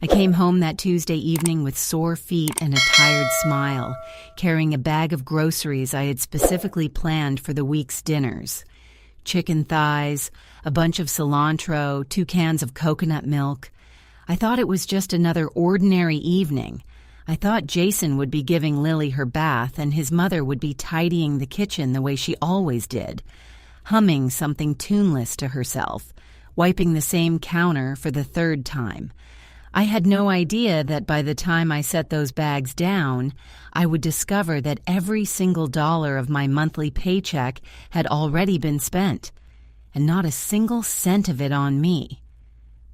I came home that Tuesday evening with sore feet and a tired smile, carrying a bag of groceries I had specifically planned for the week's dinners. Chicken thighs, a bunch of cilantro, 2 cans of coconut milk. I thought it was just another ordinary evening. I thought Jason would be giving Lily her bath and his mother would be tidying the kitchen the way she always did, humming something tuneless to herself, wiping the same counter for the 3rd time. I had no idea that by the time I set those bags down, I would discover that every single dollar of my monthly paycheck had already been spent, and not a single cent of it on me.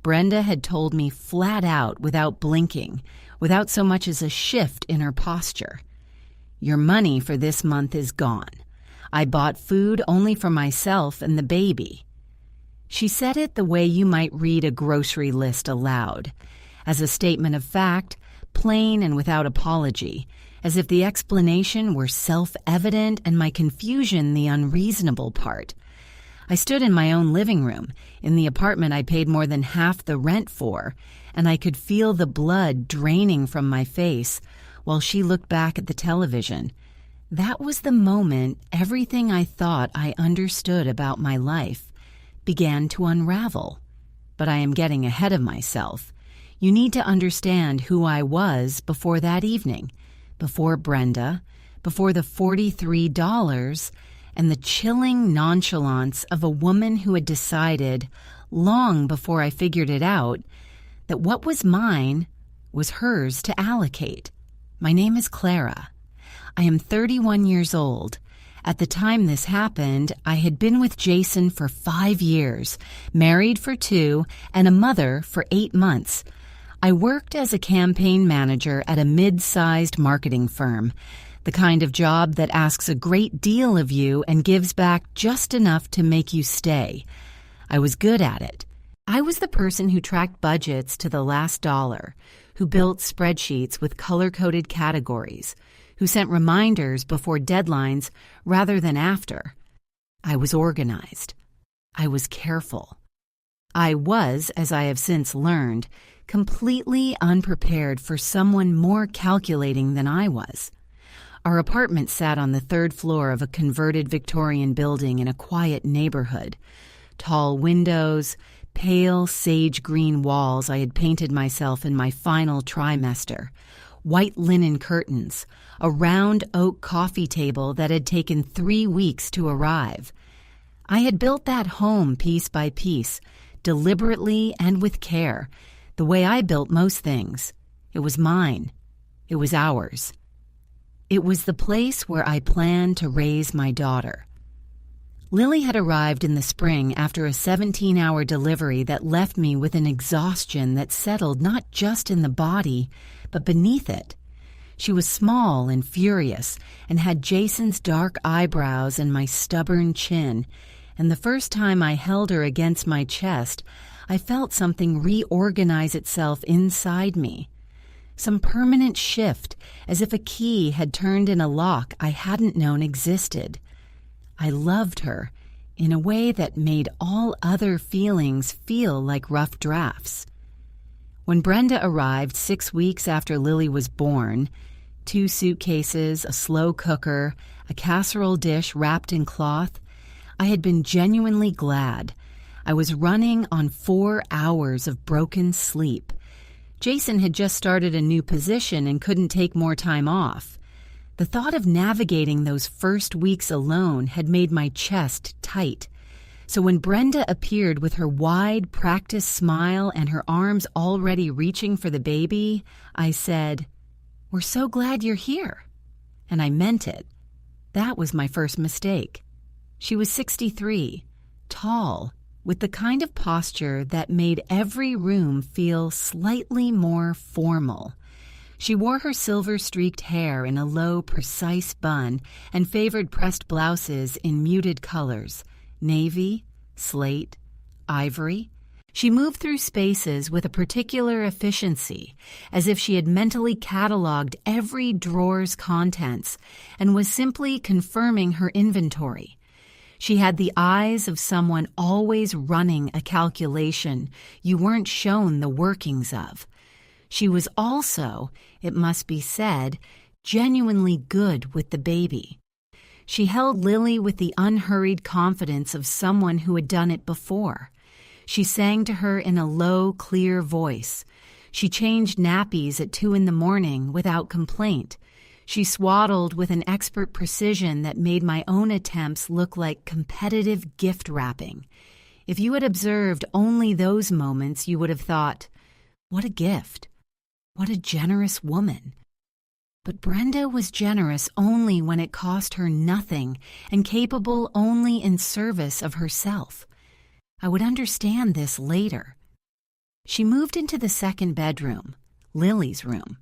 Brenda had told me flat out without blinking, without so much as a shift in her posture. "Your money for this month is gone. I bought food only for myself and the baby." She said it the way you might read a grocery list aloud, as a statement of fact, plain and without apology, as if the explanation were self-evident and my confusion the unreasonable part. I stood in my own living room, in the apartment I paid more than half the rent for, and I could feel the blood draining from my face while she looked back at the television. That was the moment everything I thought I understood about my life began to unravel. But I am getting ahead of myself. You need to understand who I was before that evening, before Brenda, before the $43, and the chilling nonchalance of a woman who had decided, long before I figured it out, that what was mine was hers to allocate. My name is Clara. I am 31 years old. At the time this happened, I had been with Jason for 5 years, married for 2, and a mother for 8 months. I worked as a campaign manager at a mid-sized marketing firm, the kind of job that asks a great deal of you and gives back just enough to make you stay. I was good at it. I was the person who tracked budgets to the last dollar, who built spreadsheets with color-coded categories, who sent reminders before deadlines rather than after. I was organized. I was careful. I was, as I have since learned, completely unprepared for someone more calculating than I was. Our apartment sat on the 3rd floor of a converted Victorian building in a quiet neighborhood. Tall windows, pale sage green walls I had painted myself in my final trimester, white linen curtains, a round oak coffee table that had taken 3 weeks to arrive. I had built that home piece by piece, deliberately and with care, the way I built most things. It was mine. It was ours. It was the place where I planned to raise my daughter. Lily had arrived in the spring after a 17-hour delivery that left me with an exhaustion that settled not just in the body, but beneath it. She was small and furious and had Jason's dark eyebrows and my stubborn chin, and the first time I held her against my chest, I felt something reorganize itself inside me. Some permanent shift, as if a key had turned in a lock I hadn't known existed. I loved her in a way that made all other feelings feel like rough drafts. When Brenda arrived 6 weeks after Lily was born, 2 suitcases, a slow cooker, a casserole dish wrapped in cloth, I had been genuinely glad. I was running on 4 hours of broken sleep. Jason had just started a new position and couldn't take more time off. The thought of navigating those first weeks alone had made my chest tight. So when Brenda appeared with her wide, practiced smile and her arms already reaching for the baby, I said, "We're so glad you're here." And I meant it. That was my first mistake. She was 63, tall, with the kind of posture that made every room feel slightly more formal. She wore her silver-streaked hair in a low, precise bun and favored pressed blouses in muted colors, navy, slate, ivory. She moved through spaces with a particular efficiency, as if she had mentally cataloged every drawer's contents and was simply confirming her inventory. She had the eyes of someone always running a calculation you weren't shown the workings of. She was also, it must be said, genuinely good with the baby. She held Lily with the unhurried confidence of someone who had done it before. She sang to her in a low, clear voice. She changed nappies at 2 a.m. without complaint. She swaddled with an expert precision that made my own attempts look like competitive gift wrapping. If you had observed only those moments, you would have thought, what a gift. What a generous woman. But Brenda was generous only when it cost her nothing and capable only in service of herself. I would understand this later. She moved into the second bedroom, Lily's room,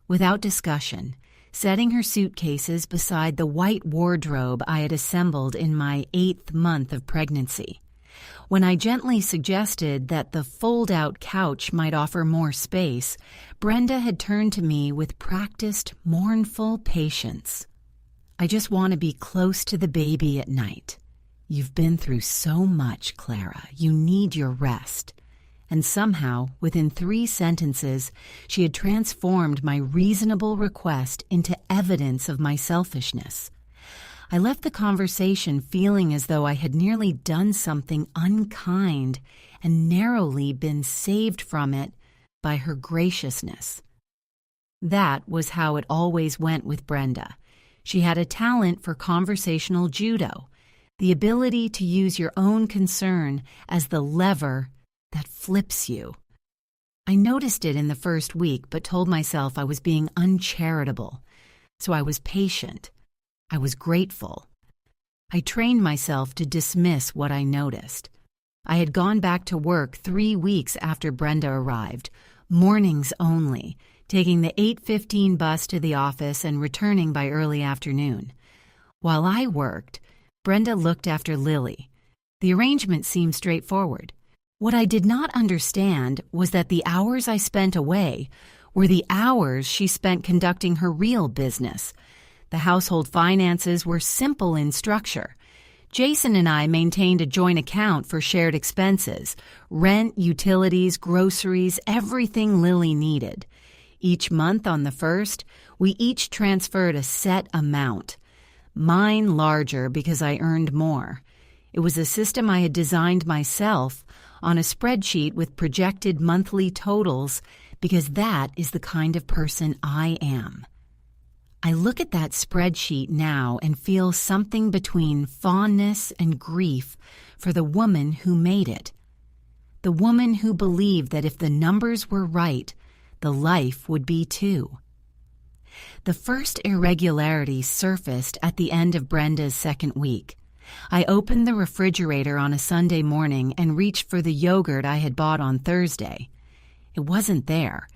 without discussion, setting her suitcases beside the white wardrobe I had assembled in my 8th month of pregnancy. When I gently suggested that the fold-out couch might offer more space, Brenda had turned to me with practiced, mournful patience. I just want to be close to the baby at night. You've been through so much, Clara. You need your rest. And somehow, within 3 sentences, she had transformed my reasonable request into evidence of my selfishness. I left the conversation feeling as though I had nearly done something unkind and narrowly been saved from it by her graciousness. That was how it always went with Brenda. She had a talent for conversational judo, the ability to use your own concern as the lever that flips you. I noticed it in the first week, but told myself I was being uncharitable. So I was patient. I was grateful. I trained myself to dismiss what I noticed. I had gone back to work 3 weeks after Brenda arrived, mornings only, taking the 8:15 bus to the office and returning by early afternoon. While I worked, Brenda looked after Lily. The arrangement seemed straightforward. What I did not understand was that the hours I spent away were the hours she spent conducting her real business. The household finances were simple in structure. Jason and I maintained a joint account for shared expenses, rent, utilities, groceries, everything Lily needed. Each month on the 1st, we each transferred a set amount. Mine larger because I earned more. It was a system I had designed myself on a spreadsheet with projected monthly totals because that is the kind of person I am. I look at that spreadsheet now and feel something between fondness and grief for the woman who made it. The woman who believed that if the numbers were right, the life would be too. The first irregularity surfaced at the end of Brenda's 2nd week. I opened the refrigerator on a Sunday morning and reached for the yogurt I had bought on Thursday. It wasn't there.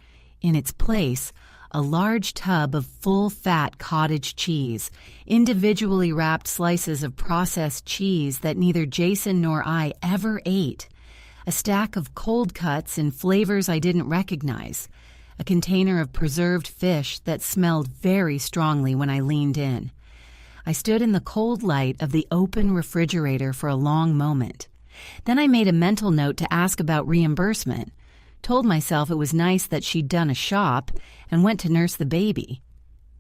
In its place, a large tub of full-fat cottage cheese, individually wrapped slices of processed cheese that neither Jason nor I ever ate, a stack of cold cuts in flavors I didn't recognize, a container of preserved fish that smelled very strongly when I leaned in. I stood in the cold light of the open refrigerator for a long moment. Then I made a mental note to ask about reimbursement, told myself it was nice that she'd done a shop, and went to nurse the baby.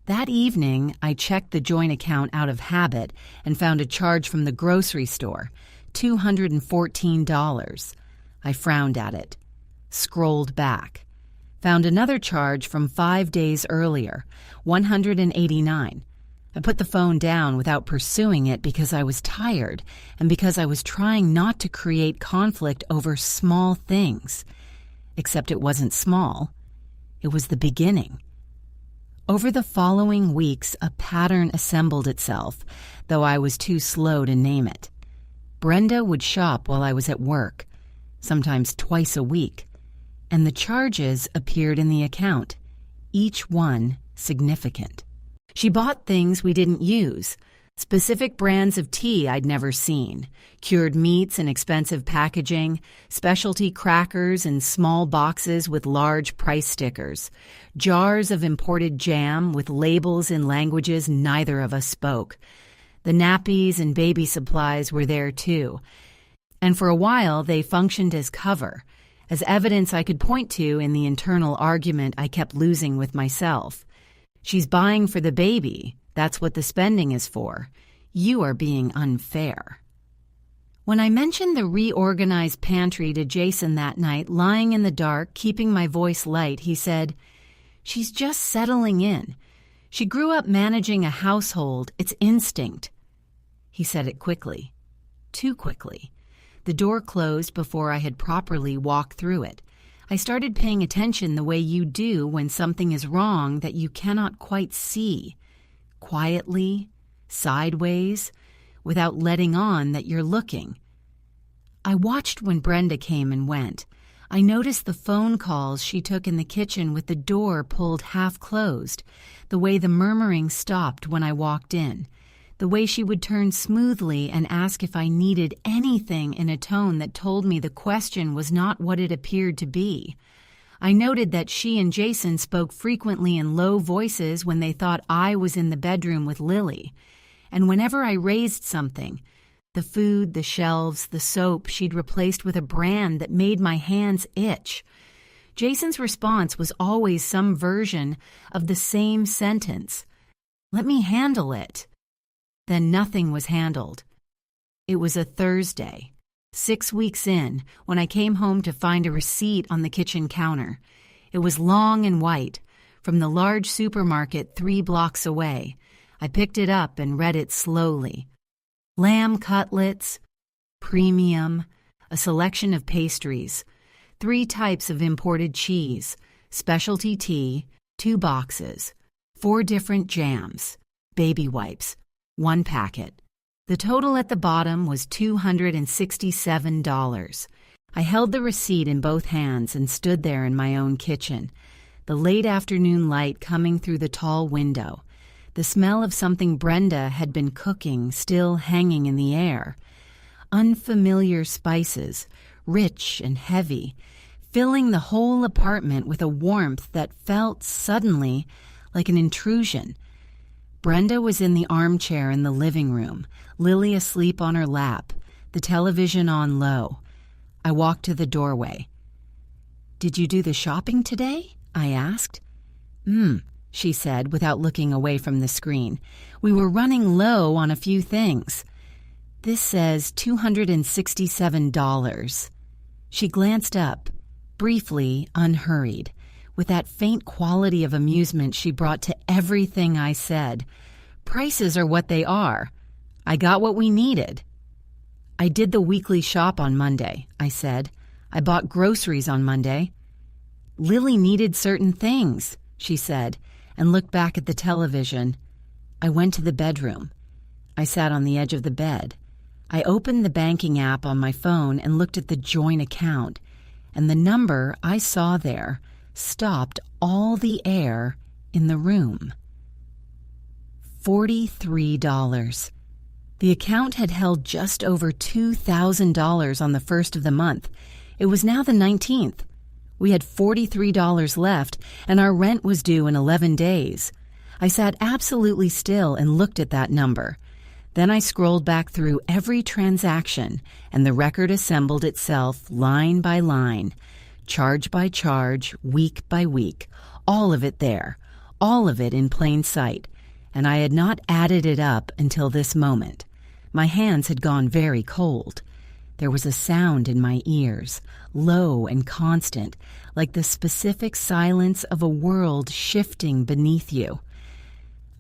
That evening, I checked the joint account out of habit and found a charge from the grocery store, $214. I frowned at it, scrolled back, found another charge from 5 days earlier, $189. I put the phone down without pursuing it because I was tired and because I was trying not to create conflict over small things. Except it wasn't small. It was the beginning. Over the following weeks, a pattern assembled itself, though I was too slow to name it. Brenda would shop while I was at work, sometimes twice a week, and the charges appeared in the account, each one significant. She bought things we didn't use, specific brands of tea I'd never seen, cured meats in expensive packaging, specialty crackers in small boxes with large price stickers, jars of imported jam with labels in languages neither of us spoke. The nappies and baby supplies were there too, and for a while they functioned as cover, as evidence I could point to in the internal argument I kept losing with myself. She's buying for the baby. That's what the spending is for. You are being unfair. When I mentioned the reorganized pantry to Jason that night, lying in the dark, keeping my voice light, he said, "She's just settling in. She grew up managing a household. It's instinct." He said it quickly. Too quickly. The door closed before I had properly walked through it. I started paying attention the way you do when something is wrong that you cannot quite see. Quietly, sideways, without letting on that you're looking. I watched when Brenda came and went. I noticed the phone calls she took in the kitchen with the door pulled half closed, the way the murmuring stopped when I walked in, the way she would turn smoothly and ask if I needed anything in a tone that told me the question was not what it appeared to be. I noted that she and Jason spoke frequently in low voices when they thought I was in the bedroom with Lily. And whenever I raised something, the food, the shelves, the soap, she'd replaced with a brand that made my hands itch. Jason's response was always some version of the same sentence. "Let me handle it." Then nothing was handled. It was a Thursday, 6 weeks in, when I came home to find a receipt on the kitchen counter. It was long and white, from the large supermarket 3 blocks away. I picked it up and read it slowly. Lamb cutlets, premium, a selection of pastries, 3 types of imported cheese, specialty tea, 2 boxes, 4 different jams, baby wipes, 1 packet. The total at the bottom was $267. I held the receipt in both hands and stood there in my own kitchen, the late afternoon light coming through the tall window. The smell of something Brenda had been cooking still hanging in the air. Unfamiliar spices, rich and heavy, filling the whole apartment with a warmth that felt suddenly like an intrusion. Brenda was in the armchair in the living room, Lily asleep on her lap, the television on low. I walked to the doorway. "Did you do the shopping today?" I asked. She said, without looking away from the screen. "We were running low on a few things. This says $267. She glanced up, briefly, unhurried, with that faint quality of amusement she brought to everything I said. "Prices are what they are. I got what we needed." "I did the weekly shop on Monday," I said. "I bought groceries on Monday." "Lily needed certain things," she said, and looked back at the television. I went to the bedroom. I sat on the edge of the bed. I opened the banking app on my phone and looked at the joint account, and the number I saw there stopped all the air in the room. $43. The account had held just over $2,000 on the 1st of the month. It was now the 19th. We had $43 left, and our rent was due in 11 days. I sat absolutely still and looked at that number. Then I scrolled back through every transaction, and the record assembled itself line by line, charge by charge, week by week, all of it there, all of it in plain sight, and I had not added it up until this moment. My hands had gone very cold. There was a sound in my ears, low and constant, like the specific silence of a world shifting beneath you.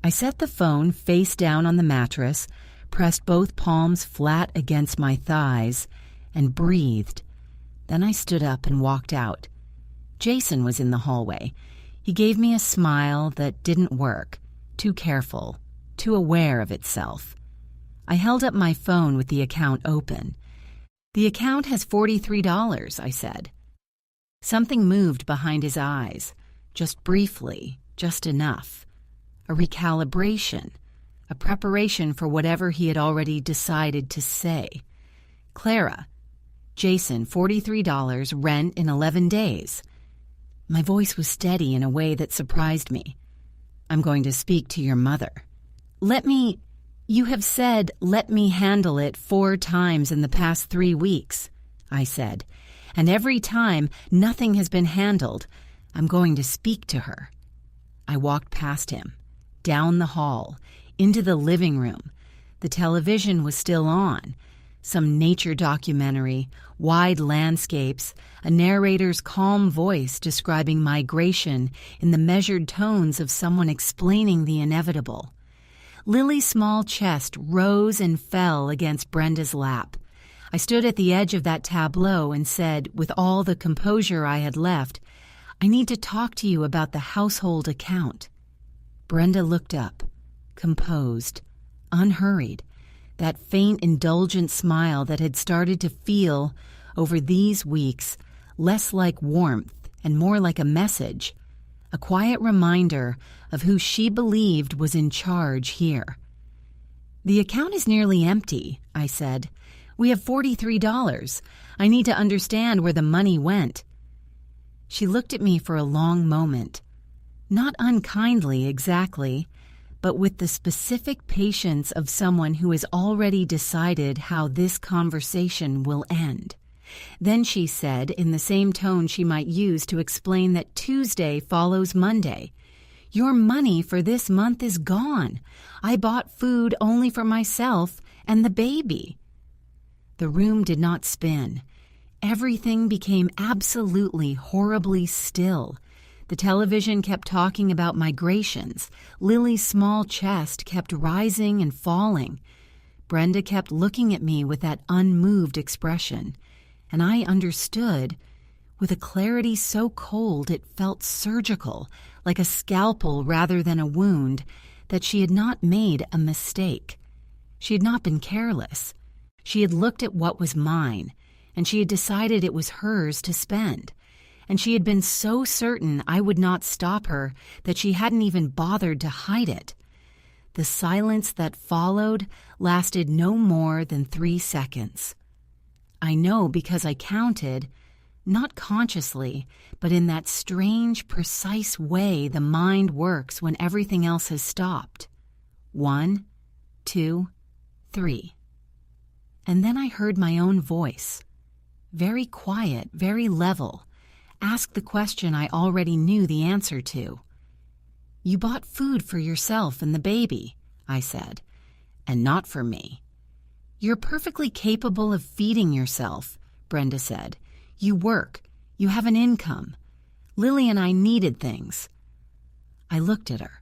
I set the phone face down on the mattress, pressed both palms flat against my thighs, and breathed. Then I stood up and walked out. Jason was in the hallway. He gave me a smile that didn't work, too careful, too aware of itself. I held up my phone with the account open. "The account has $43, I said. Something moved behind his eyes, just briefly, just enough. A recalibration, a preparation for whatever he had already decided to say. "Clara, Jason, $43, rent in 11 days. My voice was steady in a way that surprised me. "I'm going to speak to your mother." You have said, "Let me handle it" 4 times in the past 3 weeks, I said, and every time nothing has been handled, I'm going to speak to her. I walked past him, down the hall, into the living room. The television was still on. Some nature documentary, wide landscapes, a narrator's calm voice describing migration in the measured tones of someone explaining the inevitable. Lily's small chest rose and fell against Brenda's lap. I stood at the edge of that tableau and said, with all the composure I had left, "I need to talk to you about the household account." Brenda looked up, composed, unhurried, that faint, indulgent smile that had started to feel, over these weeks, less like warmth and more like a message, a quiet reminder of who she believed was in charge here. "The account is nearly empty," I said. "We have $43. I need to understand where the money went." She looked at me for a long moment, not unkindly exactly, but with the specific patience of someone who has already decided how this conversation will end. Then she said, in the same tone she might use to explain that Tuesday follows Monday, "Your money for this month is gone. I bought food only for myself and the baby." The room did not spin. Everything became absolutely horribly still. The television kept talking about migrations. Lily's small chest kept rising and falling. Brenda kept looking at me with that unmoved expression, and I understood, with a clarity so cold it felt surgical, like a scalpel rather than a wound, that she had not made a mistake. She had not been careless. She had looked at what was mine, and she had decided it was hers to spend. And she had been so certain I would not stop her that she hadn't even bothered to hide it. The silence that followed lasted no more than 3 seconds. I know because I counted, not consciously, but in that strange, precise way the mind works when everything else has stopped. 1, 2, 3. And then I heard my own voice, very quiet, very level, ask the question I already knew the answer to. "You bought food for yourself and the baby," I said, "and not for me." "You're perfectly capable of feeding yourself," Brenda said. "You work. You have an income. Lily and I needed things." I looked at her.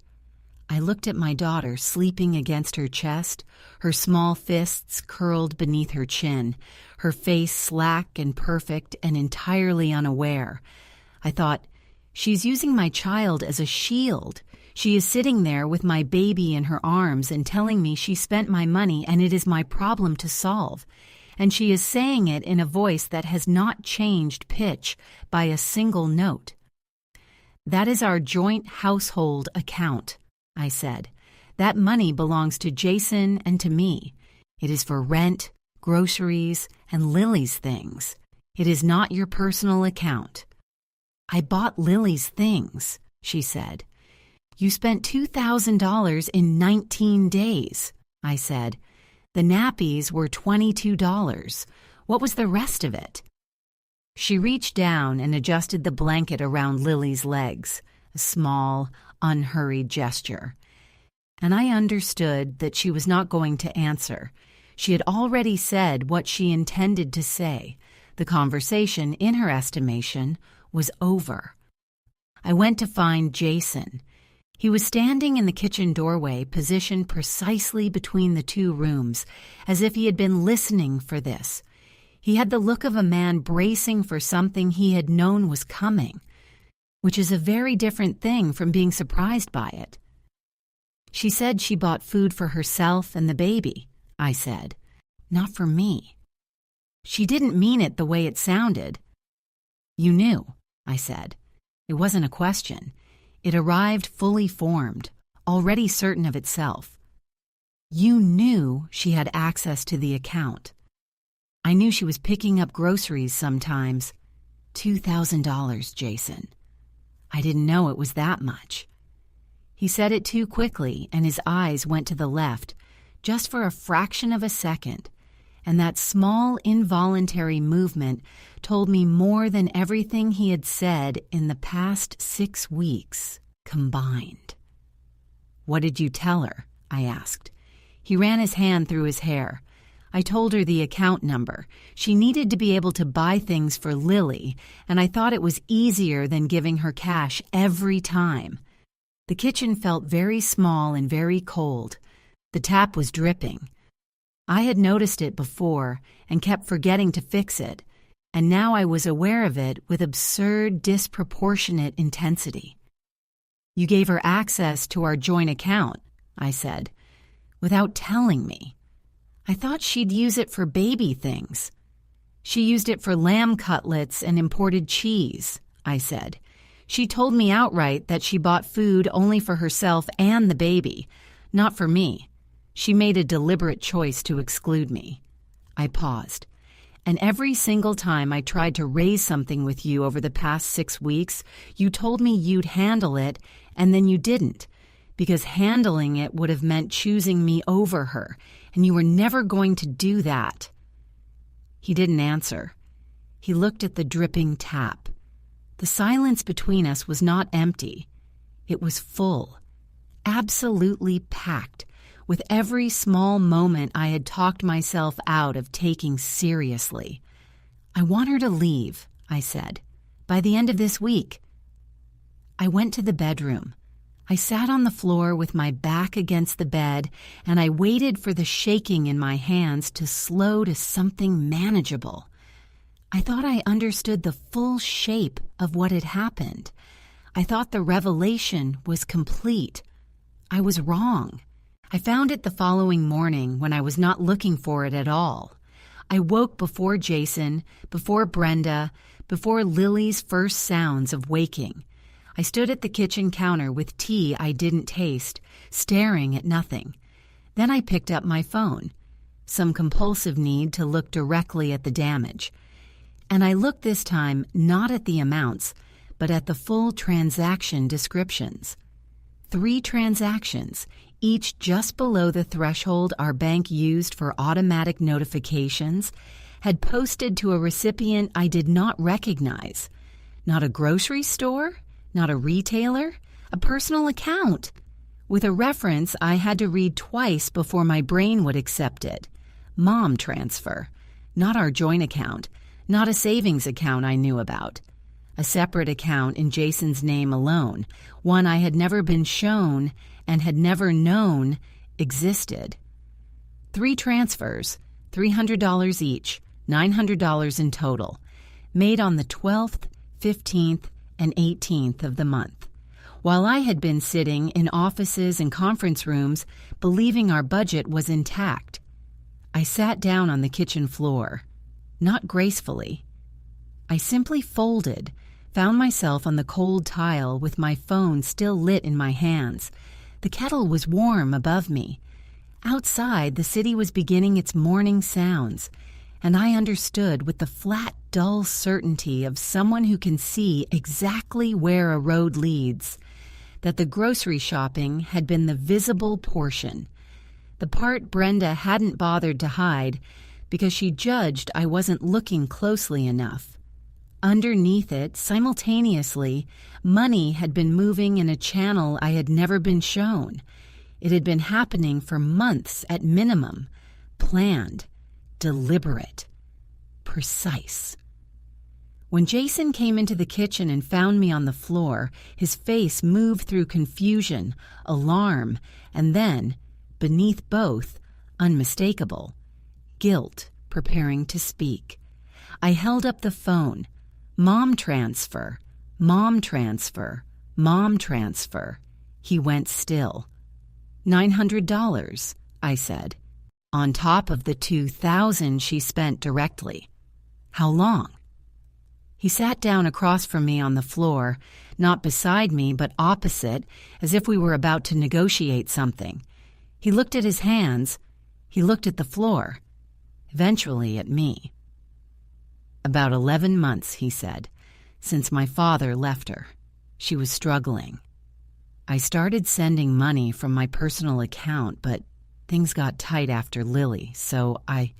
I looked at my daughter sleeping against her chest, her small fists curled beneath her chin, her face slack and perfect and entirely unaware. I thought, she's using my child as a shield. She is sitting there with my baby in her arms and telling me she spent my money and it is my problem to solve. And she is saying it in a voice that has not changed pitch by a single note. "That is our joint household account," I said. "That money belongs to Jason and to me. It is for rent, groceries, and Lily's things. It is not your personal account." "I bought Lily's things," she said. "You spent $2,000 in 19 days, I said. "The nappies were $22. What was the rest of it?" She reached down and adjusted the blanket around Lily's legs, a small, unhurried gesture. And I understood that she was not going to answer. She had already said what she intended to say. The conversation, in her estimation, was over. I went to find Jason. He was standing in the kitchen doorway, positioned precisely between the two rooms, as if he had been listening for this. He had the look of a man bracing for something he had known was coming, which is a very different thing from being surprised by it. "She said she bought food for herself and the baby," I said. "Not for me." "She didn't mean it the way it sounded." "You knew," I said. It wasn't a question. It arrived fully formed, already certain of itself. "You knew she had access to the account." "I knew she was picking up groceries sometimes." $2,000, Jason. "I didn't know it was that much." He said it too quickly, and his eyes went to the left, just for a fraction of a second, and that small involuntary movement told me more than everything he had said in the past 6 weeks combined. "What did you tell her?" I asked. He ran his hand through his hair. I told her the account number. She needed to be able to buy things for Lily, and I thought it was easier than giving her cash every time. The kitchen felt very small and very cold. The tap was dripping. I had noticed it before and kept forgetting to fix it, and now I was aware of it with absurd, disproportionate intensity. "You gave her access to our joint account," I said, "without telling me. I thought she'd use it for baby things." "She used it for lamb cutlets and imported cheese," I said. "She told me outright that she bought food only for herself and the baby, not for me. She made a deliberate choice to exclude me." I paused. "And every single time I tried to raise something with you over the past 6 weeks, you told me you'd handle it, and then you didn't, because handling it would have meant choosing me over her, and you were never going to do that." He didn't answer. He looked at the dripping tap. The silence between us was not empty. It was full, absolutely packed, with every small moment I had talked myself out of taking seriously. "I want her to leave," I said, "by the end of this week." I went to the bedroom. I sat on the floor with my back against the bed, and I waited for the shaking in my hands to slow to something manageable. I thought I understood the full shape of what had happened. I thought the revelation was complete. I was wrong. I found it the following morning when I was not looking for it at all. I woke before Jason, before Brenda, before Lily's first sounds of waking. I stood at the kitchen counter with tea I didn't taste, staring at nothing. Then I picked up my phone, some compulsive need to look directly at the damage. And I looked this time not at the amounts, but at the full transaction descriptions. 3 transactions, each just below the threshold our bank used for automatic notifications, had posted to a recipient I did not recognize. Not a grocery store, not a retailer, a personal account. With a reference I had to read twice before my brain would accept it. Mom transfer, not our joint account, not a savings account I knew about. A separate account in Jason's name alone, one I had never been shown and had never known existed. 3 transfers, $300 each, $900 in total, made on the 12th, 15th, and 18th of the month, while I had been sitting in offices and conference rooms believing our budget was intact. I sat down on the kitchen floor, not gracefully. I simply folded, found myself on the cold tile with my phone still lit in my hands. The kettle was warm above me. Outside, the city was beginning its morning sounds, and I understood with the flat, dull certainty of someone who can see exactly where a road leads, that the grocery shopping had been the visible portion, the part Brenda hadn't bothered to hide because she judged I wasn't looking closely enough. Underneath it, simultaneously, money had been moving in a channel I had never been shown. It had been happening for months at minimum, planned, deliberate, precise. When Jason came into the kitchen and found me on the floor, his face moved through confusion, alarm, and then, beneath both, unmistakable, guilt preparing to speak. I held up the phone. Mom transfer, mom transfer, mom transfer. He went still. $900, I said, on top of the $2,000 she spent directly. How long? He sat down across from me on the floor, not beside me but opposite, as if we were about to negotiate something. He looked at his hands. He looked at the floor. Eventually at me. About 11 months, he said, since my father left her. She was struggling. I started sending money from my personal account, but things got tight after Lily, so I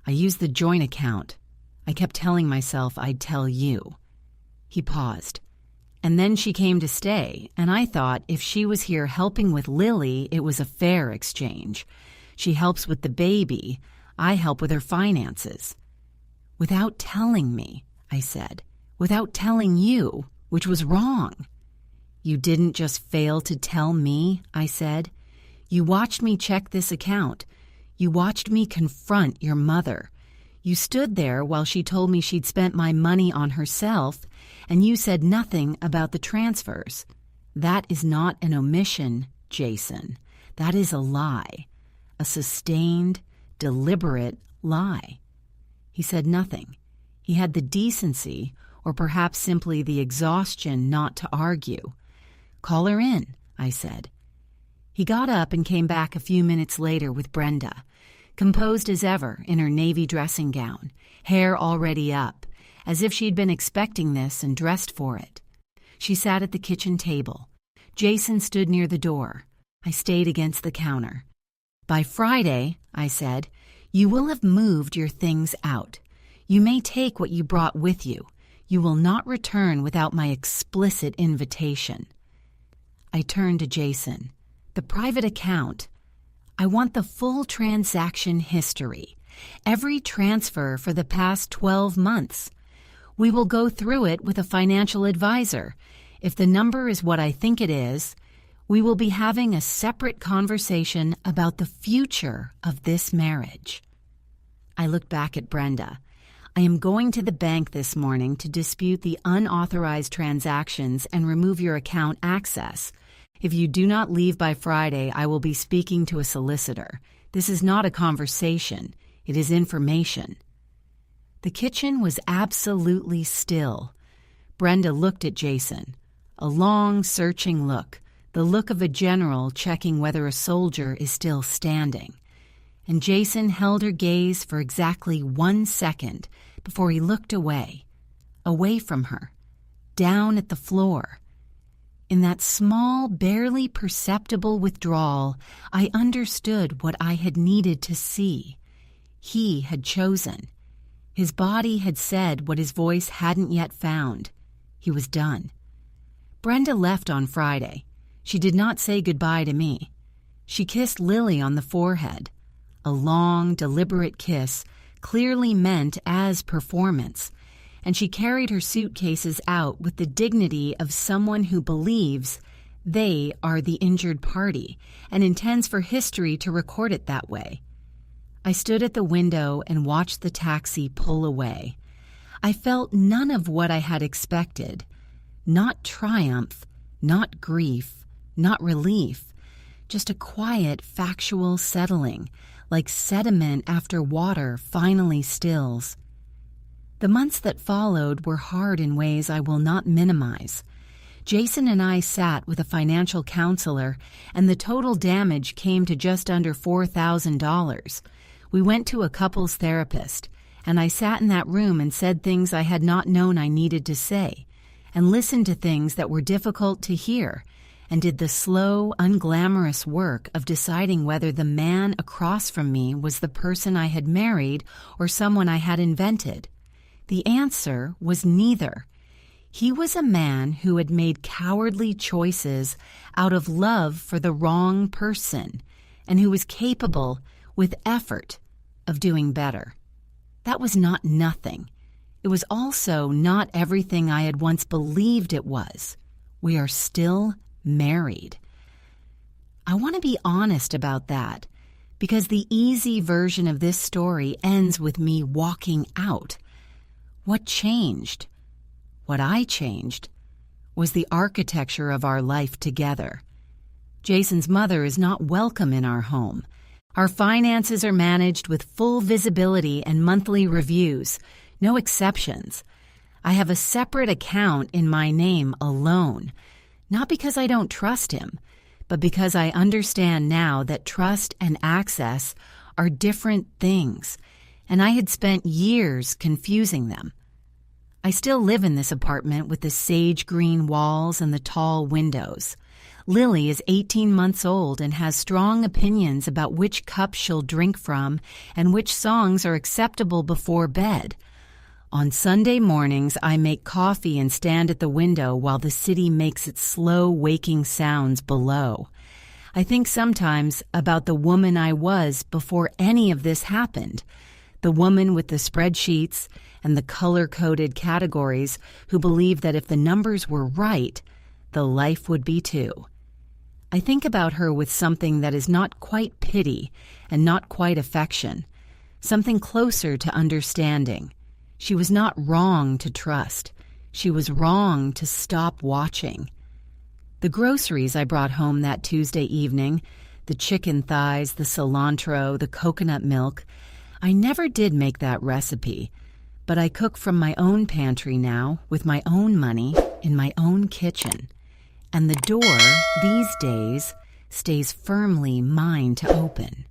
I used the joint account. I kept telling myself I'd tell you." He paused. "And then she came to stay, and I thought if she was here helping with Lily, it was a fair exchange. She helps with the baby. I help with her finances." "Without telling me," I said. "Without telling you, which was wrong." "You didn't just fail to tell me," I said. "You watched me check this account. You watched me confront your mother. You stood there while she told me she'd spent my money on herself, and you said nothing about the transfers. That is not an omission, Jason. That is a lie. A sustained, deliberate lie." He said nothing. He had the decency, or perhaps simply the exhaustion, not to argue. "Call her in," I said. He got up and came back a few minutes later with Brenda, composed as ever in her navy dressing gown, hair already up, as if she'd been expecting this and dressed for it. She sat at the kitchen table. Jason stood near the door. I stayed against the counter. "By Friday," I said, "you will have moved your things out. You may take what you brought with you. You will not return without my explicit invitation." I turned to Jason. "The private account. I want the full transaction history, every transfer for the past 12 months. We will go through it with a financial advisor. If the number is what I think it is, we will be having a separate conversation about the future of this marriage." I looked back at Brenda. "I am going to the bank this morning to dispute the unauthorized transactions and remove your account access. If you do not leave by Friday, I will be speaking to a solicitor. This is not a conversation. It is information." The kitchen was absolutely still. Brenda looked at Jason. A long, searching look, the look of a general checking whether a soldier is still standing. And Jason held her gaze for exactly 1 second before he looked away from her, down at the floor. In that small, barely perceptible withdrawal, I understood what I had needed to see. He had chosen. His body had said what his voice hadn't yet found. He was done. Brenda left on Friday. She did not say goodbye to me. She kissed Lily on the forehead. A long, deliberate kiss, clearly meant as performance, and she carried her suitcases out with the dignity of someone who believes they are the injured party and intends for history to record it that way. I stood at the window and watched the taxi pull away. I felt none of what I had expected. Not triumph, not grief, not relief, just a quiet, factual settling, like sediment after water finally stills. The months that followed were hard in ways I will not minimize. Jason and I sat with a financial counselor, and the total damage came to just under $4,000. We went to a couples therapist, and I sat in that room and said things I had not known I needed to say, and listened to things that were difficult to hear, and did the slow, unglamorous work of deciding whether the man across from me was the person I had married or someone I had invented. The answer was neither. He was a man who had made cowardly choices out of love for the wrong person, and who was capable, with effort, of doing better. That was not nothing. It was also not everything I had once believed it was. We are still married. I want to be honest about that, because the easy version of this story ends with me walking out. What changed? What I changed was the architecture of our life together. Jason's mother is not welcome in our home. Our finances are managed with full visibility and monthly reviews, no exceptions. I have a separate account in my name alone, not because I don't trust him, but because I understand now that trust and access are different things, and I had spent years confusing them. I still live in this apartment with the sage green walls and the tall windows. Lily is 18 months old and has strong opinions about which cup she'll drink from and which songs are acceptable before bed. On Sunday mornings, I make coffee and stand at the window while the city makes its slow, waking sounds below. I think sometimes about the woman I was before any of this happened, the woman with the spreadsheets and the color-coded categories who believed that if the numbers were right, the life would be too. I think about her with something that is not quite pity and not quite affection, something closer to understanding. She was not wrong to trust. She was wrong to stop watching. The groceries I brought home that Tuesday evening, the chicken thighs, the cilantro, the coconut milk, I never did make that recipe, but I cook from my own pantry now, with my own money, in my own kitchen. And the door, these days, stays firmly mine to open.